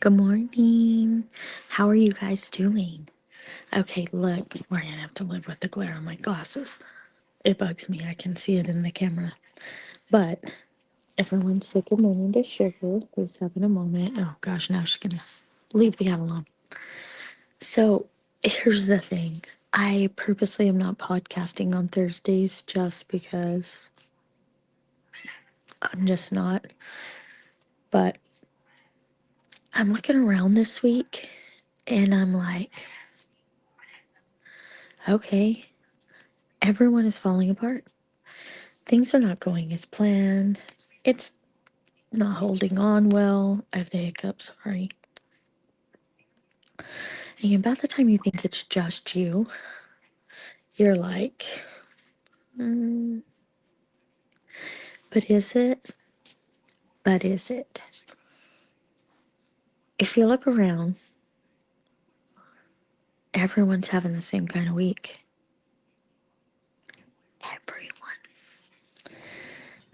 Good morning. How are you guys doing? Okay, look, we're gonna have to live with the glare on my glasses. It bugs me. I can see it in the camera. But everyone's say good morning to Sugar, who's having a moment. Oh gosh, now she's gonna leave the cat alone. So here's the thing. I purposely am not podcasting on Thursdays just because I'm just not. But I'm looking around this week and I'm like, okay, everyone is falling apart. Things are not going as planned. It's not holding on well. I have the hiccups, sorry. And about the time you think it's just you, you're like, but is it? But is it? If you look around, everyone's having the same kind of week. Everyone.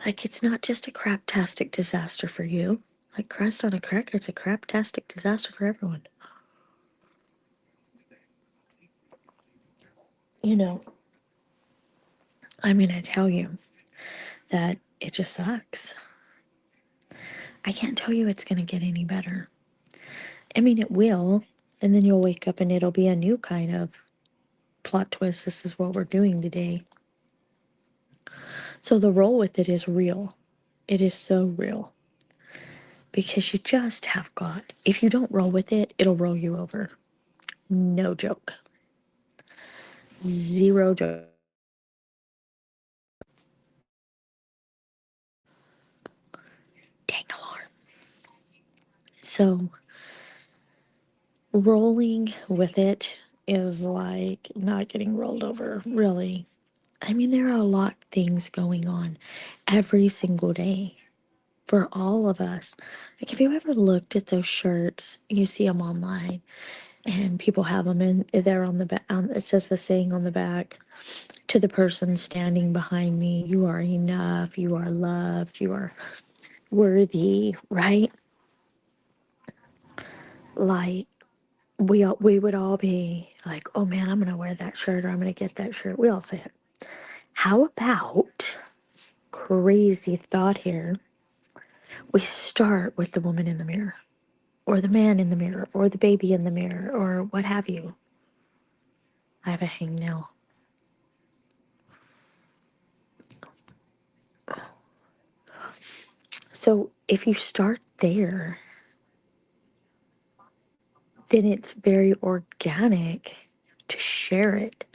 Like, it's not just a craptastic disaster for you. Like, crust on a cracker, it's a craptastic disaster for everyone. You know, I'm going to tell you that it just sucks. I can't tell you it's going to get any better. I mean, it will. And then you'll wake up and it'll be a new kind of plot twist. This is what we're doing today. So the roll with it is real. It is so real. Because you just have got, if you don't roll with it, it'll roll you over. No joke. Zero joke. Dang alarm. So rolling with it is like not getting rolled over, really. I mean, there are a lot of things going on every single day for all of us. Like, have you ever looked at those shirts? You see them online, and people have them, and they're on the back. It says the saying on the back to the person standing behind me: "You are enough. You are loved. You are worthy." Right? Like we would all be like, "Oh man, I'm gonna wear that shirt, or I'm gonna get that shirt." We all say it. How about crazy thought here? We start with the woman in the mirror, or the man in the mirror, or the baby in the mirror, or what have you. I have a hangnail. So if you start there, then it's very organic to share it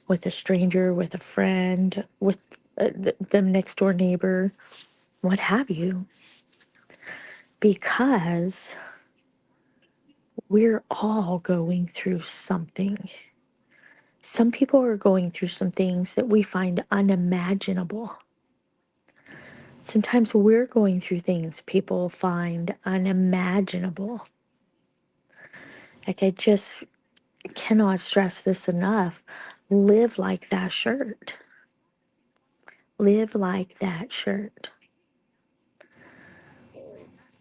with a stranger, with a friend, with the next door neighbor, what have you. Because we're all going through something. Some people are going through some things that we find unimaginable. Sometimes we're going through things people find unimaginable. Like, I just cannot stress this enough. Live like that shirt. Live like that shirt.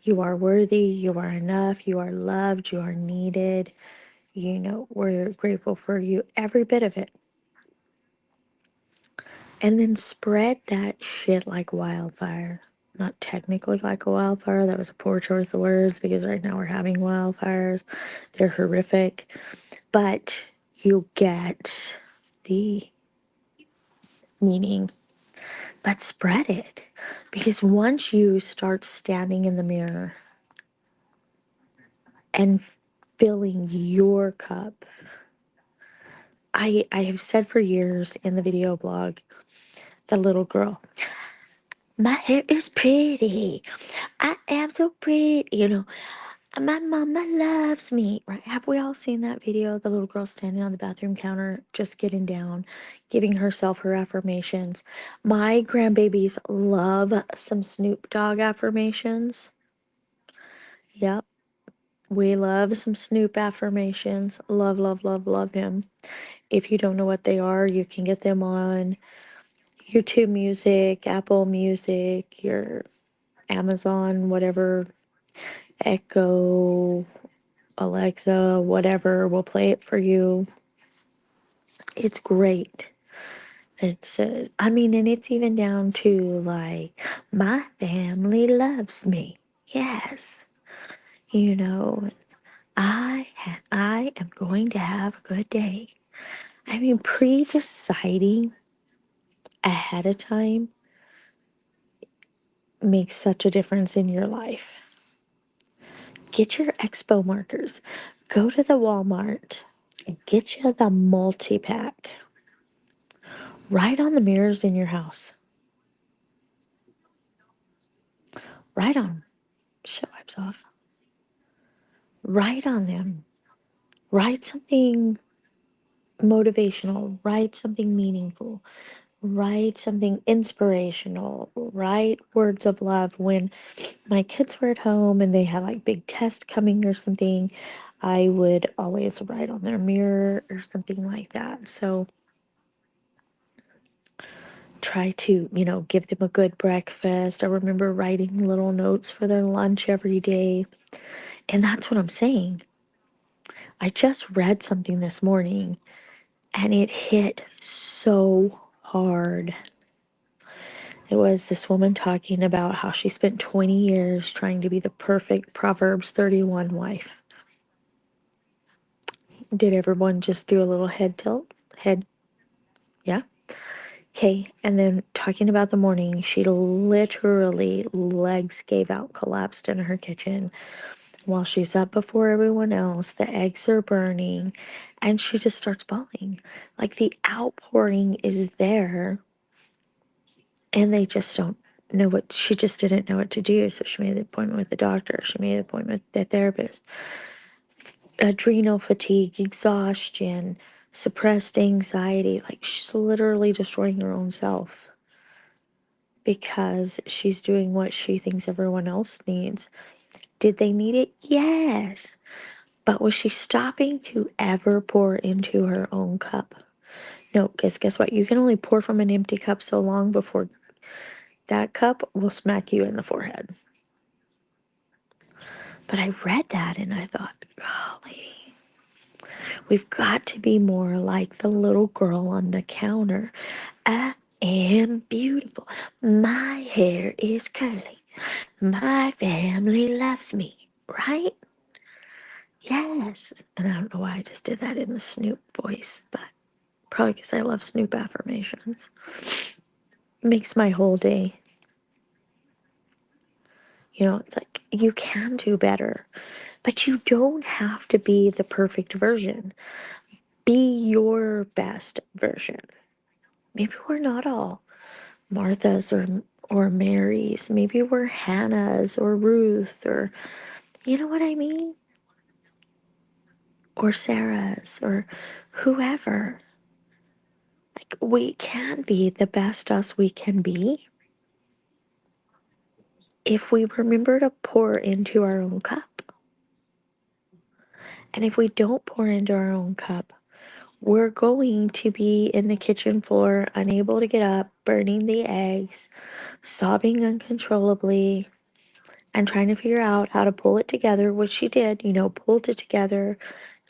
You are worthy. You are enough. You are loved. You are needed. You know, we're grateful for you, every bit of it. And then spread that shit like wildfire. Not technically like a wildfire. That was a poor choice of words because right now we're having wildfires. They're horrific. But you get the meaning. But spread it. Because once you start standing in the mirror and filling your cup, I have said for years in the video blog, the little girl, my hair is pretty. I am so pretty. You know, my mama loves me. Right? Have we all seen that video? The little girl standing on the bathroom counter, just getting down, giving herself her affirmations. My grandbabies love some Snoop Dogg affirmations. Yep. We love some Snoop affirmations. Love, love, love, love him. If you don't know what they are, you can get them on YouTube Music, Apple Music, your Amazon, whatever. Echo, Alexa, whatever will play it for you. It's great. It says, I mean, and it's even down to like, my family loves me. Yes. You know, I am going to have a good day. I mean, pre-deciding ahead of time makes such a difference in your life. Get your expo markers. Go to the Walmart and get you the multi-pack. Write on the mirrors in your house. Write on them. Shit wipes off. Write on them. Write something motivational. Write something meaningful. Write something inspirational. Write words of love. When my kids were at home and they had like big tests coming or something, I would always write on their mirror or something like that. So try to, give them a good breakfast. I remember writing little notes for their lunch every day. And that's what I'm saying. I just read something this morning and it hit so hard. It was this woman talking about how she spent 20 years trying to be the perfect Proverbs 31 wife. Did everyone just do a little head tilt? Head, yeah? Okay, and then talking about the morning, she literally legs gave out, collapsed in her kitchen while she's up before everyone else. The eggs are burning, and she just starts bawling. Like the outpouring is there, and they just don't know what she just didn't know what to do. So she made the appointment with the doctor, she made an appointment with the therapist. Adrenal fatigue, exhaustion, suppressed anxiety. Like she's literally destroying her own self because she's doing what she thinks everyone else needs. Did they need it? Yes. But was she stopping to ever pour into her own cup? No, because guess what? You can only pour from an empty cup so long before that cup will smack you in the forehead. But I read that and I thought, golly, we've got to be more like the little girl on the counter. I am beautiful. My hair is curly. My family loves me, right? Yes. And I don't know why I just did that in the Snoop voice, but probably because I love Snoop affirmations. Makes my whole day. It's like you can do better, but you don't have to be the perfect version. Be your best version. Maybe we're not all Martha's or Mary's. Maybe we're Hannah's or Ruth or you know what I mean? Or Sarah's or whoever. Like we can be the best us we can be if we remember to pour into our own cup. And if we don't pour into our own cup, we're going to be in the kitchen floor, unable to get up, burning the eggs, sobbing uncontrollably, and trying to figure out how to pull it together, which she did, pulled it together,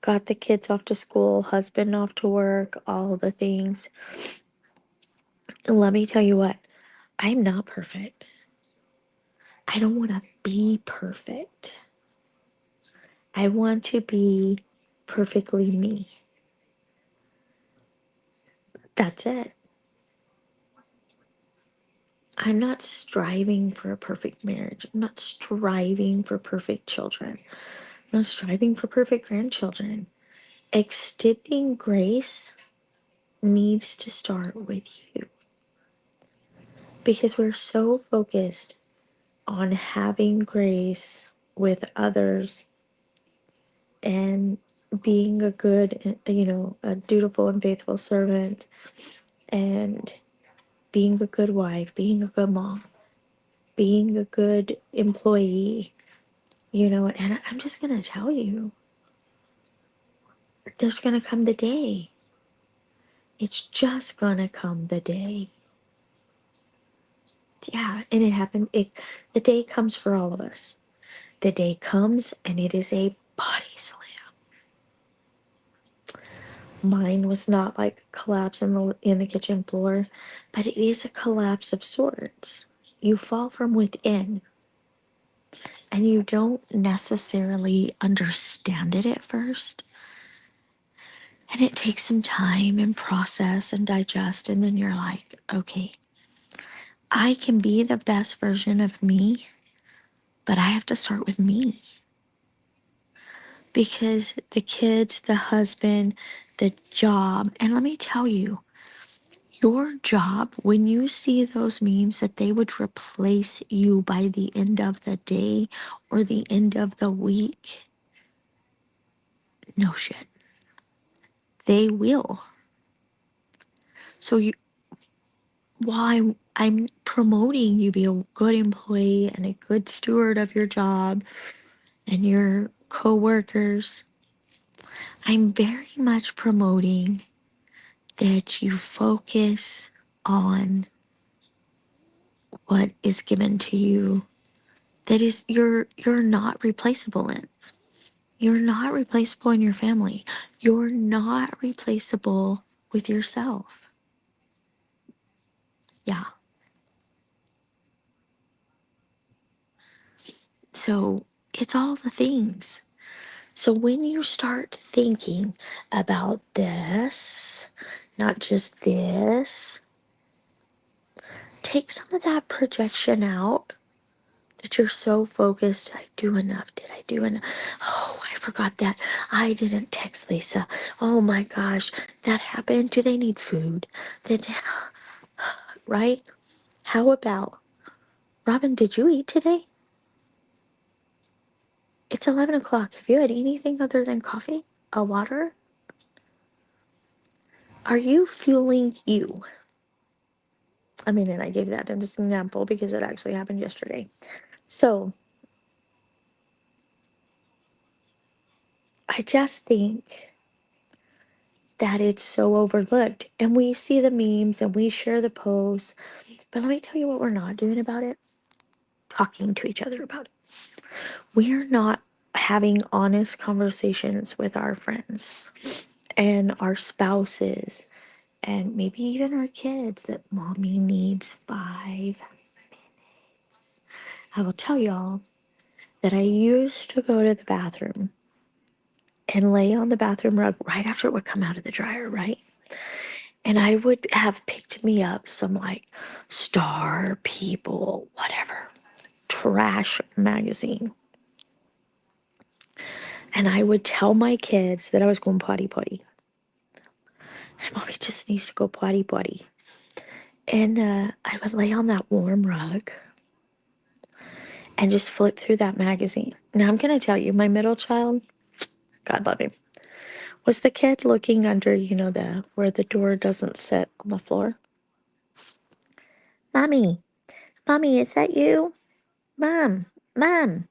got the kids off to school, husband off to work, all the things. And let me tell you what, I'm not perfect. I don't want to be perfect. I want to be perfectly me. That's it. I'm not striving for a perfect marriage. I'm not striving for perfect children. I'm not striving for perfect grandchildren. Extending grace needs to start with you because we're so focused on having grace with others and being a good, a dutiful and faithful servant and being a good wife, being a good mom, being a good employee, and I'm just going to tell you, there's going to come the day. It's just going to come the day. Yeah, and it happened. The day comes for all of us. the day comes and it is a body slam. Mine was not like a collapse in the kitchen floor, but it is a collapse of sorts. You fall from within and you don't necessarily understand it at first. And it takes some time and process and digest. And then you're like, okay, I can be the best version of me, but I have to start with me. Because the kids, the husband, the job, and let me tell you, your job, when you see those memes that they would replace you by the end of the day or the end of the week, no shit. They will. So you, while I'm promoting you be a good employee and a good steward of your job and your coworkers, I'm very much promoting that you focus on what is given to you that is you're not replaceable in. You're not replaceable in your family. You're not replaceable with yourself. Yeah. So it's all the things. So when you start thinking about this, not just this, take some of that projection out that you're so focused. Did I do enough? Did I do enough? Oh, I forgot that. I didn't text Lisa. Oh my gosh, that happened. Do they need food? Did, right? How about, Robin, did you eat today? It's 11 o'clock. Have you had anything other than coffee? A water? Are you fueling you? I mean, and I gave that as an example because it actually happened yesterday. So I just think that it's so overlooked. And we see the memes and we share the posts. But let me tell you what we're not doing about it, talking to each other about it. We are not having honest conversations with our friends and our spouses and maybe even our kids that mommy needs 5. I will tell y'all that I used to go to the bathroom and lay on the bathroom rug right after it would come out of the dryer, right? And I would have picked me up some like Star, People, whatever, trash magazine. And I would tell my kids that I was going potty potty. And mommy just needs to go potty potty. And I would lay on that warm rug and just flip through that magazine. Now I'm going to tell you, my middle child, God love him, was the kid looking under, the where the door doesn't sit on the floor. Mommy, mommy, is that you? Mom, mom,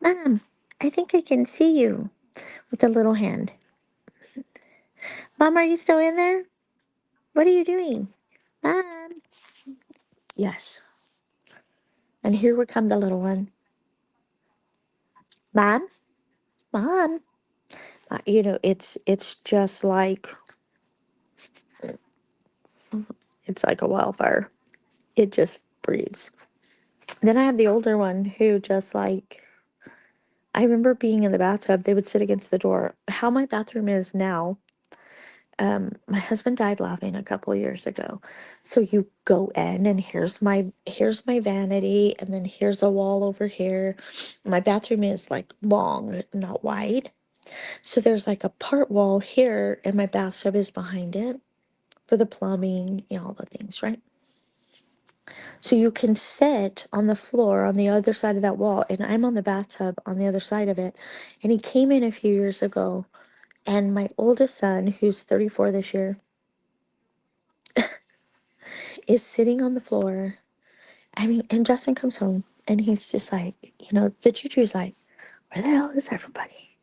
mom, I think I can see you with a little hand. Mom, are you still in there? What are you doing? Mom. Yes. And here would come the little one. Mom, mom. It's just like it's like a wildfire. It just breeds. Then I have the older one who just like I remember being in the bathtub. They would sit against the door. How my bathroom is now. My husband died laughing a couple years ago. So you go in and here's my vanity and then here's a wall over here. My bathroom is like long, not wide. So there's like a part wall here and my bathtub is behind it for the plumbing, all the things, right? So you can sit on the floor on the other side of that wall and I'm on the bathtub on the other side of it. And he came in a few years ago and my oldest son, who's 34 this year, is sitting on the floor. I mean, and Justin comes home and he's just like, the juju's like, where the hell is everybody?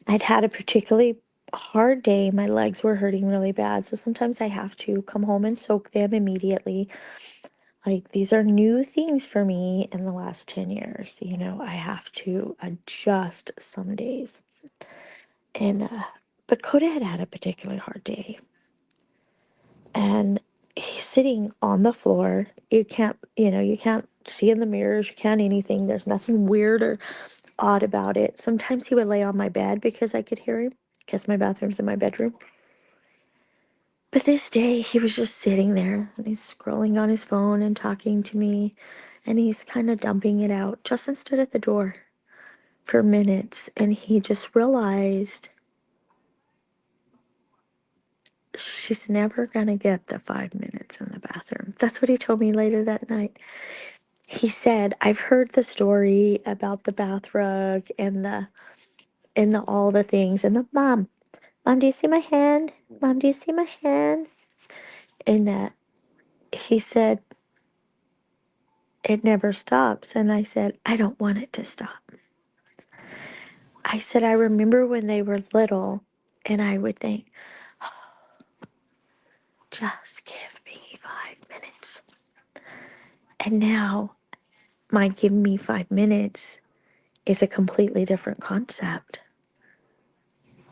I'd had a particularly hard day. My legs were hurting really bad. So sometimes I have to come home and soak them immediately. Like, these are new things for me in the last 10 years. You know, I have to adjust some days. And, but Coda had had a particularly hard day. And he's sitting on the floor. You can't, you can't see in the mirrors. You can't anything. There's nothing weird or odd about it. Sometimes he would lay on my bed because I could hear him, because my bathroom's in my bedroom. But this day, he was just sitting there and he's scrolling on his phone and talking to me, and he's kind of dumping it out. Justin stood at the door for minutes and he just realized she's never going to get the 5 minutes in the bathroom. That's what he told me later that night. He said, I've heard the story about the bath rug and the all the things and the mom, do you see my hand? Mom, do you see my hand? And he said, it never stops. And I said, I don't want it to stop. I said, I remember when they were little and I would think, just give me 5 minutes. And now my give me 5 minutes is a completely different concept.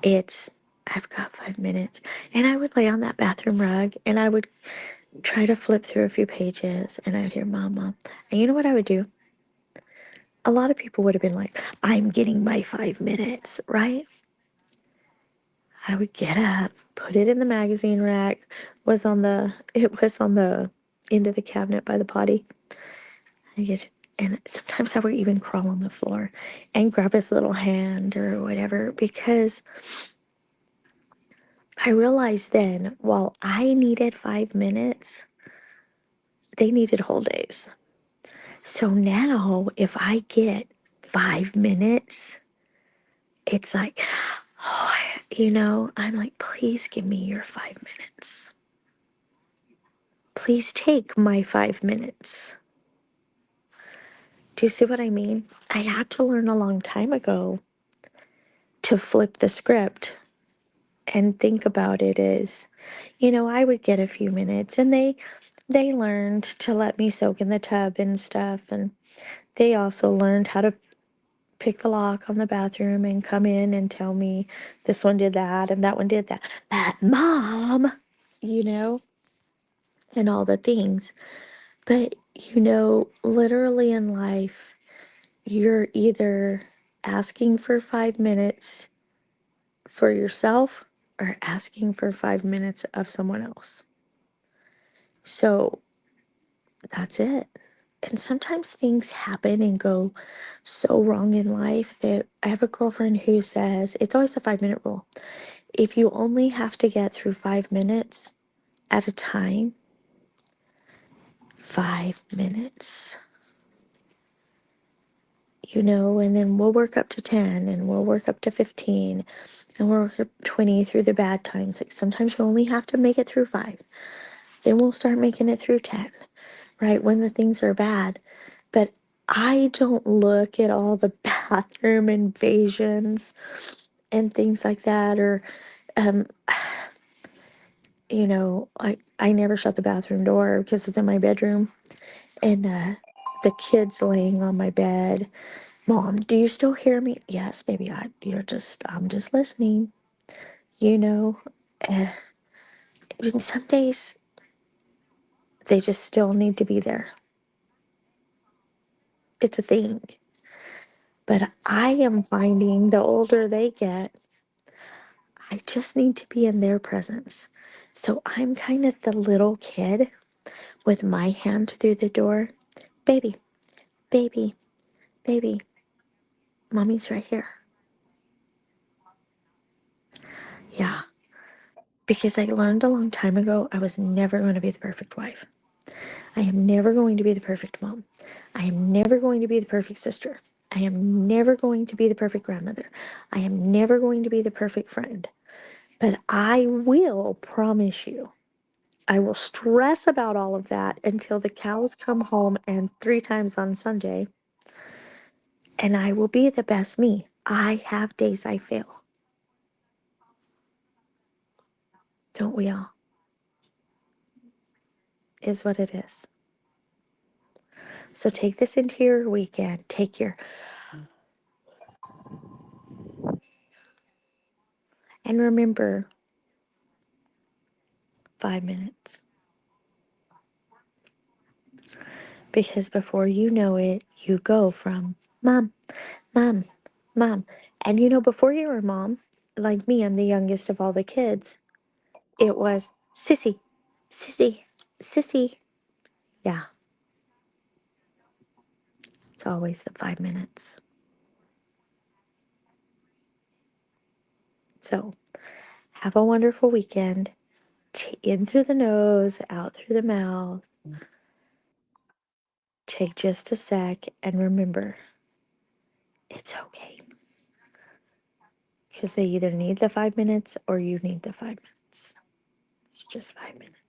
It's, I've got 5 minutes. And I would lay on that bathroom rug and I would try to flip through a few pages and I would hear mom, mom. And you know what I would do? A lot of people would have been like, I'm getting my 5 minutes, right? I would get up, put it in the magazine rack, it was on the end of the cabinet by the potty. And sometimes I would even crawl on the floor and grab his little hand or whatever, because I realized then, while I needed 5 minutes, they needed whole days. So now if I get 5 minutes, it's like, oh, I'm like, please give me your 5 minutes. Please take my 5 minutes. Do you see what I mean? I had to learn a long time ago to flip the script and think about it as, I would get a few minutes, and they learned to let me soak in the tub and stuff, and they also learned how to pick the lock on the bathroom and come in and tell me this one did that and that one did that. But mom, you know, and all the things. But literally in life, you're either asking for 5 minutes for yourself or asking for 5 minutes of someone else. So that's it. And sometimes things happen and go so wrong in life that I have a girlfriend who says it's always a 5 minute rule. If you only have to get through 5 minutes at a time, 5 minutes. And then we'll work up to 10 and we'll work up to 15 and we'll work up 20 through the bad times. Like, sometimes you only have to make it through 5. Then we'll start making it through 10, right? When the things are bad. But I don't look at all the bathroom invasions and things like that, or, um, I never shut the bathroom door because it's in my bedroom, and the kids laying on my bed. Mom, do you still hear me? Yes, baby. I'm just listening. You know, uh, and some days they just still need to be there. It's a thing. But I am finding the older they get, I just need to be in their presence. So I'm kind of the little kid with my hand through the door. Baby, baby, baby, mommy's right here. Yeah. Because I learned a long time ago I was never going to be the perfect wife. I am never going to be the perfect mom. I am never going to be the perfect sister. I am never going to be the perfect grandmother. I am never going to be the perfect friend. But I will promise you, I will stress about all of that until the cows come home and 3 times on Sunday, and I will be the best me. I have days I fail. Don't we all? Is what it is. So take this into your weekend. Take your, and remember 5 minutes. Because before you know it, you go from mom, mom, mom. And before you were a mom, like me, I'm the youngest of all the kids, it was sissy, sissy, sissy. Yeah, it's always the 5 minutes. So have a wonderful weekend. In through the nose, out through the mouth. Take just a sec and remember it's okay. Because they either need the 5 minutes or you need the 5 minutes. It's just 5 minutes.